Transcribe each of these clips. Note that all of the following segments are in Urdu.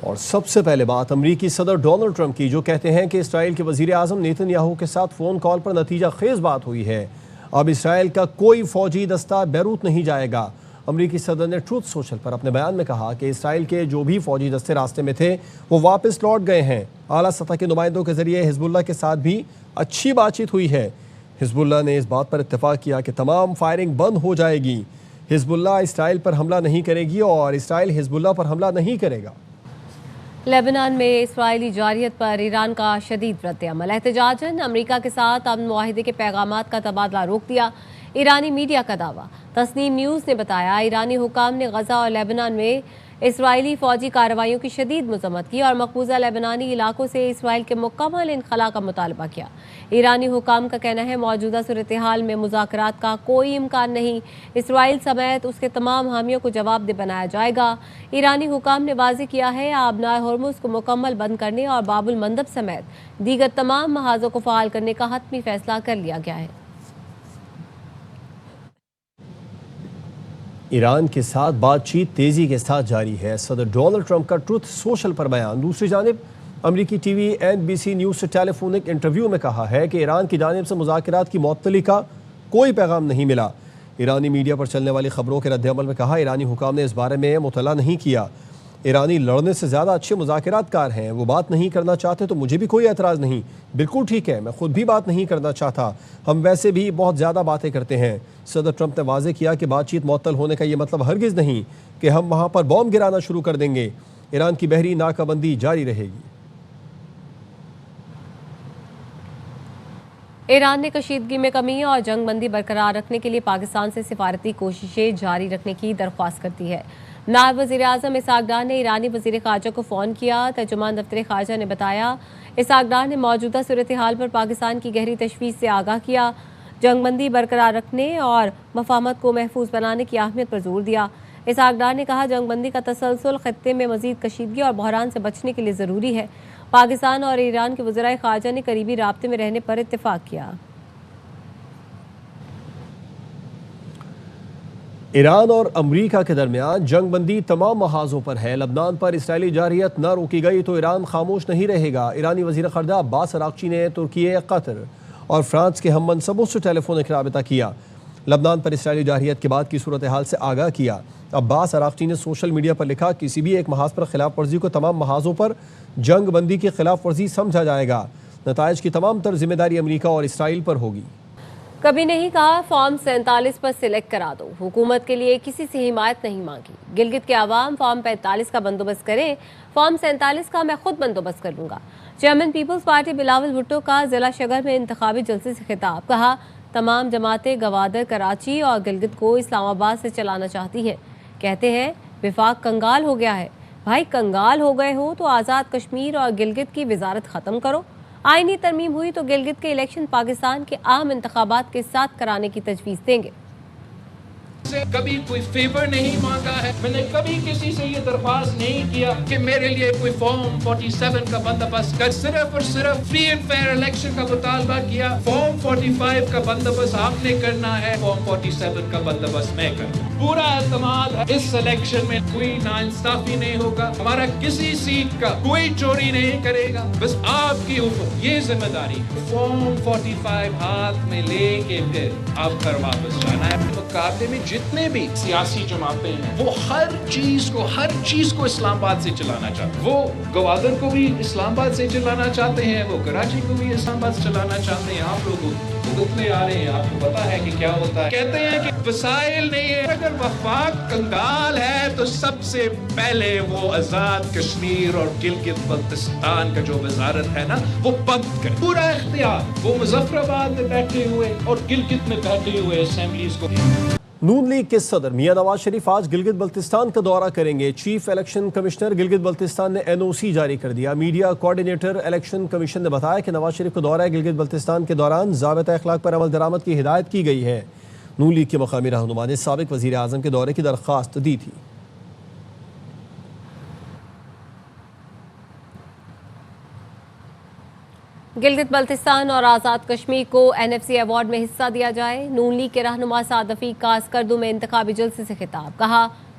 اور سب سے پہلے بات امریکی صدر ڈونلڈ ٹرمپ کی، جو کہتے ہیں کہ اسرائیل کے وزیر اعظم نیتن یاہو کے ساتھ فون کال پر نتیجہ خیز بات ہوئی ہے۔ اب اسرائیل کا کوئی فوجی دستہ بیروت نہیں جائے گا۔ امریکی صدر نے ٹروتھ سوشل پر اپنے بیان میں کہا کہ اسرائیل کے جو بھی فوجی دستے راستے میں تھے وہ واپس لوٹ گئے ہیں۔ اعلیٰ سطح کے نمائندوں کے ذریعے حزب اللہ کے ساتھ بھی اچھی بات چیت ہوئی ہے۔ حزب اللہ نے اس بات پر اتفاق کیا کہ تمام فائرنگ بند ہو جائے گی۔ حزب اللہ اسرائیل پر حملہ نہیں کرے گی اور اسرائیل حزب اللہ پر حملہ نہیں کرے گا۔ لیبنان میں اسرائیلی جارحیت پر ایران کا شدید رد عمل۔ احتجاجاً امریکہ کے ساتھ امن معاہدے کے پیغامات کا تبادلہ روک دیا۔ ایرانی میڈیا کا دعویٰ۔ تسنیم نیوز نے بتایا ایرانی حکام نے غزہ اور لیبنان میں اسرائیلی فوجی کارروائیوں کی شدید مذمت کی اور مقبوضہ لیبنانی علاقوں سے اسرائیل کے مکمل انخلاء کا مطالبہ کیا۔ ایرانی حکام کا کہنا ہے موجودہ صورتحال میں مذاکرات کا کوئی امکان نہیں۔ اسرائیل سمیت اس کے تمام حامیوں کو جواب دہ بنایا جائے گا۔ ایرانی حکام نے واضح کیا ہے آبنائے ہرمز کو مکمل بند کرنے اور باب المندب سمیت دیگر تمام محاذوں کو فعال کرنے کا حتمی فیصلہ کر لیا گیا ہے۔ ایران کے ساتھ بات چیت تیزی کے ساتھ جاری ہے۔ صدر ڈونلڈ ٹرمپ کا ٹروتھ سوشل پر بیان۔ دوسری جانب امریکی ٹی وی NBC نیوز سے ٹیلی فونک انٹرویو میں کہا ہے کہ ایران کی جانب سے مذاکرات کی معطلی کا کوئی پیغام نہیں ملا۔ ایرانی میڈیا پر چلنے والی خبروں کے رد عمل میں کہا ایرانی حکام نے اس بارے میں مطلع نہیں کیا۔ ایرانی لڑنے سے زیادہ اچھے مذاکرات کار ہیں، وہ بات نہیں کرنا چاہتے تو مجھے بھی کوئی اعتراض نہیں، بالکل ٹھیک ہے، میں خود بھی بات نہیں کرنا چاہتا، ہم ویسے بھی بہت زیادہ باتیں کرتے ہیں۔ صدر ٹرمپ نے واضح کیا کہ بات چیت معطل ہونے کا یہ مطلب ہرگز نہیں کہ ہم وہاں پر بم گرانا شروع کر دیں گے۔ ایران کی بحری ناکہ بندی جاری رہے گی۔ ایران نے کشیدگی میں کمی اور جنگ بندی برقرار رکھنے کے لیے پاکستان سے سفارتی کوششیں جاری رکھنے کی درخواست کرتی ہے۔ نائب وزیر اعظم اسحاق ڈار نے ایرانی وزیر خارجہ کو فون کیا۔ ترجمان دفتر خارجہ نے بتایا اسحاق ڈار نے موجودہ صورتحال پر پاکستان کی گہری تشویش سے آگاہ کیا، جنگ بندی برقرار رکھنے اور مفاہمت کو محفوظ بنانے کی اہمیت پر زور دیا۔ اسحاق ڈار نے کہا جنگ بندی کا تسلسل خطے میں مزید کشیدگی اور بحران سے بچنے کے لیے ضروری ہے۔ پاکستان اور ایران کے وزرائے خارجہ نے قریبی رابطے میں رہنے پر اتفاق کیا۔ ایران اور امریکہ کے درمیان جنگ بندی تمام محاذوں پر ہے۔ لبنان پر اسرائیلی جارحیت نہ روکی گئی تو ایران خاموش نہیں رہے گا۔ ایرانی وزیر خارجہ عباس اراغچی نے ترکی، قطر اور فرانس کے ہم منصبوں سے ٹیلی فونک رابطہ کیا۔ لبنان پر اسرائیلی جارحیت کے بعد کی صورتحال سے آگاہ کیا۔ عباس اراغچی نے سوشل میڈیا پر لکھا کسی بھی ایک محاذ پر خلاف ورزی کو تمام محاذوں پر جنگ بندی کی خلاف ورزی سمجھا جائے گا۔ نتائج کی تمام تر ذمہ داری امریکہ اور اسرائیل پر ہوگی۔ کبھی نہیں کہا فارم 47 پر سلیکٹ کرا دو، حکومت کے لیے کسی سے حمایت نہیں مانگی۔ گلگت کے عوام فارم 45 کا بندوبست کریں، فارم 47 کا میں خود بندوبست کر لوں گا۔ Chairman Peoples Party Bilawal Bhutto کا ضلع شگر میں انتخابی جلسے سے خطاب، کہا تمام جماعتیں گوادر، کراچی اور گلگت کو اسلام آباد سے چلانا چاہتی ہیں۔ کہتے ہیں وفاق کنگال ہو گیا ہے۔ بھائی کنگال ہو گئے ہو تو آزاد کشمیر اور گلگت کی وزارت ختم کرو۔ آئینی ترمیم ہوئی تو گلگت کے الیکشن پاکستان کے عام انتخابات کے ساتھ کرانے کی تجویز دیں گے۔ کبھی کوئی فیور نہیں مانگا ہے، میں نے کبھی کسی سے یہ درخواست نہیں کیا کہ میرے لیے کوئی فارم 47 کا بندوبست کر، صرف اور صرف فری اینڈ فیئر الیکشن کا مطالبہ کیا۔ فارم 45 کا بندوبست آپ نے کرنا ہے، فارم 47 کا بندوبست میں کروں۔ پورا اعتماد ہے اس الیکشن میں کوئی ناانصافی نہیں ہوگا، ہمارا کسی سیٹ کا کوئی چوری نہیں کرے گا، بس آپ کے اوپر یہ ذمہ داری فارم 45 ہاتھ میں لے کے پھر آپ پر واپس جانا ہے۔ مقابلے میں جتنے بھی سیاسی جماعتیں ہیں وہ ہر چیز کو اسلام آباد سے چلانا چاہتے ہیں۔ وہ گوادر کو بھی اسلام آباد سے چلانا چاہتے ہیں، وہ کراچی کو بھی اسلام آباد سے چلانا چاہتے ہیں۔ آپ لوگ بھگتنے آ رہے ہیں، آپ کو پتا ہے کہ کیا ہوتا ہے۔ کہتے ہیں کہ وسائل نہیں ہے، اگر وفاق کنگال ہے تو سب سے پہلے وہ آزاد کشمیر اور گلگت بلتستان کا جو وزارت ہے نا وہ بند کرے۔ پورا اختیار وہ مظفر آباد میں بیٹھے ہوئے اور گلگت میں بیٹھے ہوئے اسمبلیز کو۔ نون لیگ کے صدر میاں نواز شریف آج گلگت بلتستان کا دورہ کریں گے۔ Chief election commissioner Gilgit Baltistan نے NOC جاری کر دیا۔ میڈیا کوارڈینیٹر الیکشن کمیشن نے بتایا کہ نواز شریف کو دورہ گلگت بلتستان کے دوران ضابطہ اخلاق پر عمل درآمد کی ہدایت کی گئی ہے۔ نون لیگ کے مقامی رہنما نے سابق وزیر اعظم کے دورے کی درخواست دی تھی۔ گلگت بلتستان اور آزاد کشمیر کو NFC ایوارڈ میں حصہ دیا جائے۔ نون لیگ کے رہنما سعد رفیق کا اسکردو میں انتخابی جلسے سے خطاب، کہا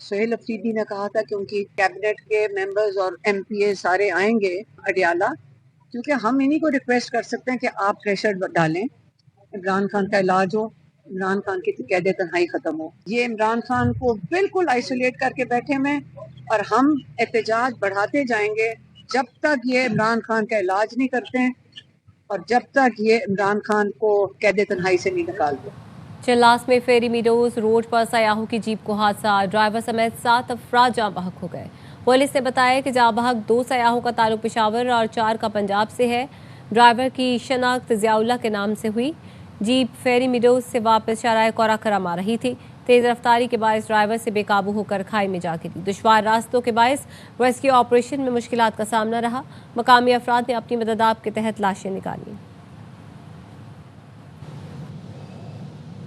سہیل افریدی نے کہا تھا کہ ان کی کیبنٹ کے ممبرز اور ایم پی اے سارے آئیں گے اڈیالہ، کیونکہ ہم انہی کو ریکویسٹ کر سکتے ہیں کہ آپ پریشر ڈالیں، عمران خان کا علاج ہو، عمران خان کی قید تنہائی ختم ہو۔ یہ عمران خان کو بالکل آئسولیٹ کر کے بیٹھے میں، اور ہم احتجاج بڑھاتے جائیں گے جب تک یہ عمران خان کا علاج نہیں کرتے ہیں اور جب تک یہ عمران خان کو قید تنہائی سے نہیں نکالتے۔ چلاس میں فیری میڈوز روڈ پر سیاحوں کی جیپ کو حادثہ، ڈرائیور سمیت 7 افراد جاں بحق ہو گئے۔ پولیس نے بتایا کہ جاں بحق 2 سیاحوں کا تعلق پشاور اور 4 کا پنجاب سے ہے۔ ڈرائیور کی شناخت ضیاء اللہ کے نام سے ہوئی۔ جیپ فیری میڈوز سے واپس شارع کوراکرم آ رہی تھی۔ تیز رفتاری کے باعث ڈرائیور سے بے قابو ہو کر کھائی میں جا گری۔ دشوار راستوں کے باعث ریسکیو آپریشن میں مشکلات کا سامنا رہا۔ مقامی افراد نے اپنی مدداب کے تحت لاشیں نکالیں۔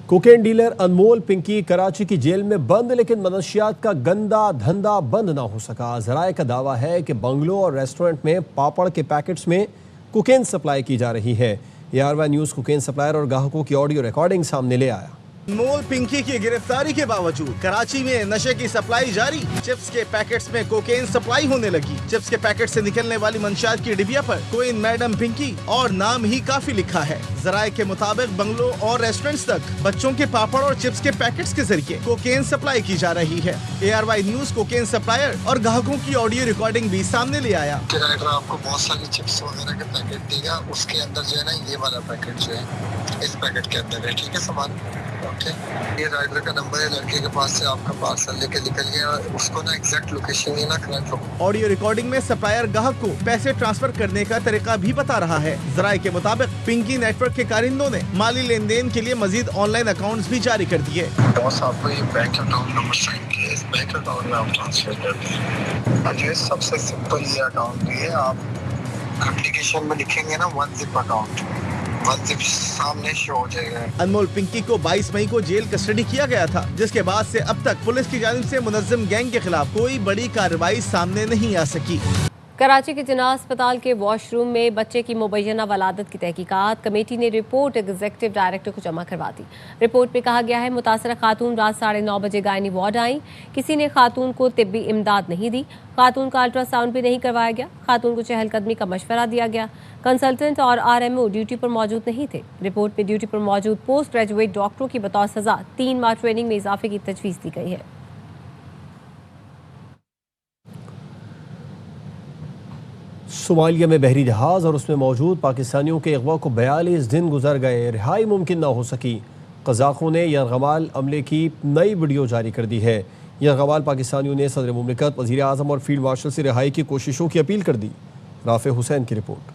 کوکین ڈیلر انمول پنکی کراچی کی جیل میں بند، لیکن منشیات کا گندا دھندا بند نہ ہو سکا۔ ذرائع کا دعویٰ ہے کہ بنگلو اور ریسٹورنٹ میں پاپڑ کے پیکٹس میں کوکین سپلائی کی جا رہی ہے۔ ARY نیوز کوکین سپلائر اور گاہکوں کی آڈیو ریکارڈنگ سامنے لے آیا۔ انمول پنکی کی گرفتاری کے باوجود کراچی میں نشے کی سپلائی جاری۔ چپس کے پیکٹس میں کوکین سپلائی ہونے لگی۔ چپس کے پیکٹ سے نکلنے والی منشیات کی ڈبیا پر کوئن میڈم پنکی اور نام ہی کافی لکھا ہے۔ ذرائع کے مطابق بنگلو اور ریسٹورنٹس تک بچوں کے پاپڑ اور چپس کے پیکٹس کے ذریعے کوکین سپلائی کی جا رہی ہے۔ ARY نیوز کوکین سپلائر اور گاہکوں کی آڈیو ریکارڈنگ بھی سامنے لے آیا۔ ڈرائیور آپ کو بہت ساری چپس وغیرہ کے پیکٹ دے گا، اس کے اندر جو ہے نا یہ والا پیکٹ جو ہے اس پیکٹ کے اندر ہے، ٹھیک ہے سامان۔ یہ رائڈر کا نمبر ہے، لڑکے کے پاس سے آپ کا پارسل لے کے نکل گیا، اس کو نا ایگزیکٹ لوکیشن ہی نا کرنٹ۔ آڈیو ریکارڈنگ میں سپلائر گاہک کو پیسے ٹرانسفر کرنے کا طریقہ بھی بتا رہا ہے۔ ذرائع کے مطابق پنکی نیٹ ورک کے کارندوں نے مالی لین دین کے لیے مزید آن لائن اکاؤنٹس بھی جاری کر دیے۔ باس آپ کو یہ بینک اکاؤنٹ نمبر سینڈ کیا ہے، اس بینک اکاؤنٹ میں آپ ٹرانسفر کر دیں۔ اور یہ سب سے سمپل یہ اکاؤنٹ بھی ہے، آپ اپلیکیشن میں لکھیں گے نا 1zip اکاؤنٹ، 1zip سامنے شو ہو جائے گا۔ انمول پنکی کو 22 مئی کو جیل کسٹڈی کیا گیا تھا، جس کے بعد سے اب تک پولیس کی جانب سے منظم گینگ کے خلاف کوئی بڑی کارروائی سامنے نہیں آ سکی۔ کراچی کے جناح اسپتال کے واش روم میں بچے کی مبینہ ولادت کی تحقیقات، کمیٹی نے رپورٹ ایگزیکٹو ڈائریکٹر کو جمع کروا دی۔ رپورٹ میں کہا گیا ہے متاثرہ خاتون رات 9:30 بجے گائنی وارڈ آئیں، کسی نے خاتون کو طبی امداد نہیں دی، خاتون کا الٹرا ساؤنڈ بھی نہیں کروایا گیا، خاتون کو چہل قدمی کا مشورہ دیا گیا، کنسلٹنٹ اور RMO ڈیوٹی پر موجود نہیں تھے۔ رپورٹ میں ڈیوٹی پر موجود پوسٹ گریجویٹ ڈاکٹروں کی بطور سزا 3 ماہ ٹریننگ میں اضافے کی تجویز دی گئی ہے۔ صومالیہ میں بحری جہاز اور اس میں موجود پاکستانیوں کے اغوا کو 42 دن گزر گئے، رہائی ممکن نہ ہو سکی۔ قزاقوں نے یرغمال عملے کی نئی ویڈیو جاری کر دی ہے۔ یرغمال پاکستانیوں نے صدر مملکت، وزیر اعظم اور فیلڈ مارشل سے رہائی کی کوششوں کی اپیل کر دی۔ رافع حسین کی رپورٹ۔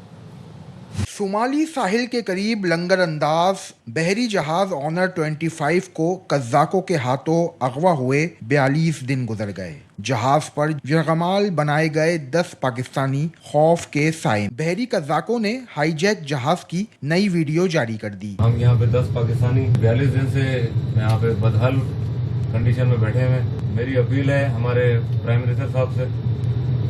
صومالی ساحل کے قریب لنگر انداز بحری جہاز آنر 25 کو قزاقوں کے ہاتھوں اغوا ہوئے 42 دن گزر گئے۔ جہاز پر یرغمال بنائے گئے 10 پاکستانی خوف کے سائے۔ بحری قزاقوں نے ہائی جیک جہاز کی نئی ویڈیو جاری کر دی۔ ہم یہاں پہ 10 پاکستانی 42 دن سے یہاں پہ بدحال کنڈیشن میں بیٹھے ہوئے۔ میری اپیل ہے ہمارے پرائم منسٹر صاحب سے،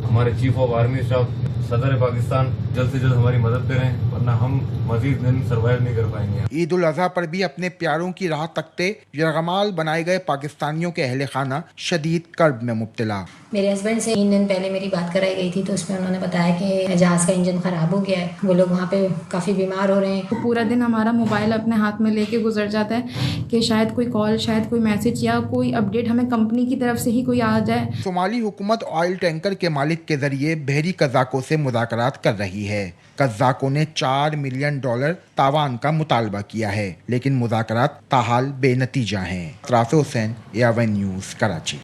ہمارے چیف آف آرمی اسٹاف، صدر پاکستان جلد سے جلد ہماری مدد کریں، ورنہ ہم مزید دن سروائیو نہیں کر پائیں گے۔ عید الاضحیٰ پر بھی اپنے پیاروں کی راہ تکتے یرغمال بنائے گئے پاکستانیوں کے اہل خانہ شدید کرب میں مبتلا۔ میرے ہسبینڈ سے 3 دن پہلے میری بات کرائی گئی تھی، تو اس میں انہوں نے بتایا کہ جہاز کا انجن خراب ہو گیا ہے، وہ لوگ وہاں پہ کافی بیمار ہو رہے ہیں۔ پورا دن ہمارا موبائل اپنے ہاتھ میں لے کے گزر جاتا ہے کہ شاید کوئی کال، شاید کوئی میسج یا کوئی اپڈیٹ ہمیں کمپنی کی طرف سے ہی کوئی آ جائے۔ صومالی حکومت آئل ٹینکر کے مالک کے ذریعے بحری قزاقوں سے مذاکرات کر رہی ہے۔ قزاقوں نے $4 ملین تاوان کا مطالبہ کیا ہے، لیکن مذاکرات تاحال بے نتیجہ ہیں۔ رافع حسین، ARY نیوز، کراچی۔